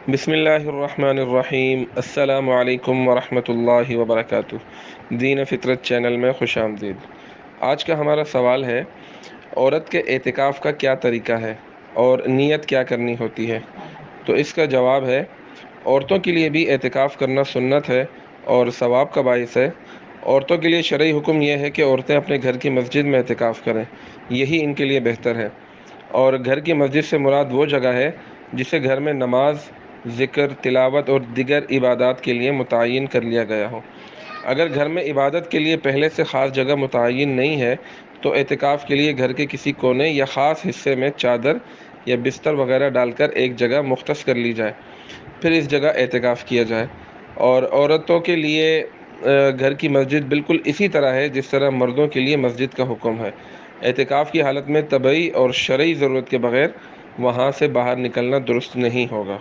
بسم اللہ الرحمن الرحیم۔ السلام علیکم ورحمۃ اللہ وبرکاتہ۔ دین فطرت چینل میں خوش آمدید۔ آج کا ہمارا سوال ہے، عورت کے اعتکاف کا کیا طریقہ ہے اور نیت کیا کرنی ہوتی ہے؟ تو اس کا جواب ہے، عورتوں کے لیے بھی اعتکاف کرنا سنت ہے اور ثواب کا باعث ہے۔ عورتوں کے لیے شرعی حکم یہ ہے کہ عورتیں اپنے گھر کی مسجد میں اعتکاف کریں، یہی ان کے لیے بہتر ہے۔ اور گھر کی مسجد سے مراد وہ جگہ ہے جسے گھر میں نماز، ذکر، تلاوت اور دیگر عبادات کے لیے متعین کر لیا گیا ہو۔ اگر گھر میں عبادت کے لیے پہلے سے خاص جگہ متعین نہیں ہے تو اعتکاف کے لیے گھر کے کسی کونے یا خاص حصے میں چادر یا بستر وغیرہ ڈال کر ایک جگہ مختص کر لی جائے، پھر اس جگہ اعتکاف کیا جائے۔ اور عورتوں کے لیے گھر کی مسجد بالکل اسی طرح ہے جس طرح مردوں کے لیے مسجد کا حکم ہے۔ اعتکاف کی حالت میں طبعی اور شرعی ضرورت کے بغیر وہاں سے باہر نکلنا درست نہیں ہوگا۔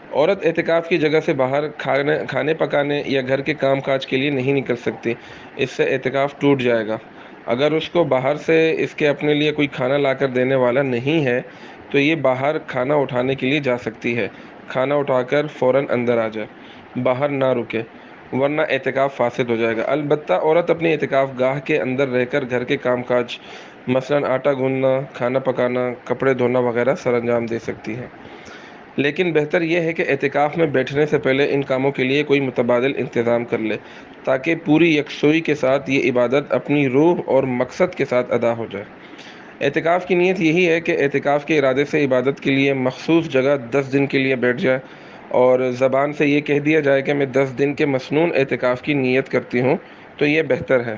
عورت اعتکاف کی جگہ سے باہر کھانے پکانے یا گھر کے کام کاج کے لیے نہیں نکل سکتی، اس سے اعتکاف ٹوٹ جائے گا۔ اگر اس کو باہر سے اس کے اپنے لیے کوئی کھانا لا کر دینے والا نہیں ہے تو یہ باہر کھانا اٹھانے کے لیے جا سکتی ہے، کھانا اٹھا کر فوراً اندر آ جائے، باہر نہ رکے، ورنہ اعتکاف فاسد ہو جائے گا۔ البتہ عورت اپنی اعتکاف گاہ کے اندر رہ کر گھر کے کام کاج، مثلاً آٹا گوندنا، کھانا پکانا، کپڑے دھونا وغیرہ سر انجام دے سکتی ہے۔ لیکن بہتر یہ ہے کہ اعتکاف میں بیٹھنے سے پہلے ان کاموں کے لیے کوئی متبادل انتظام کر لے، تاکہ پوری یکسوئی کے ساتھ یہ عبادت اپنی روح اور مقصد کے ساتھ ادا ہو جائے۔ اعتکاف کی نیت یہی ہے کہ اعتکاف کے ارادے سے عبادت کے لیے مخصوص جگہ 10 دن کے لیے بیٹھ جائے اور زبان سے یہ کہہ دیا جائے کہ میں 10 دن کے مسنون اعتکاف کی نیت کرتی ہوں، تو یہ بہتر ہے۔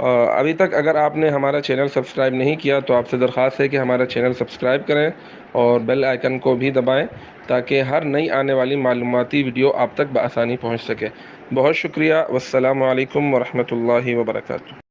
ابھی تک اگر آپ نے ہمارا چینل سبسکرائب نہیں کیا تو آپ سے درخواست ہے کہ ہمارا چینل سبسکرائب کریں اور بیل آئیکن کو بھی دبائیں تاکہ ہر نئی آنے والی معلوماتی ویڈیو آپ تک بآسانی پہنچ سکے۔ بہت شکریہ۔ والسلام علیکم ورحمۃ اللہ وبرکاتہ۔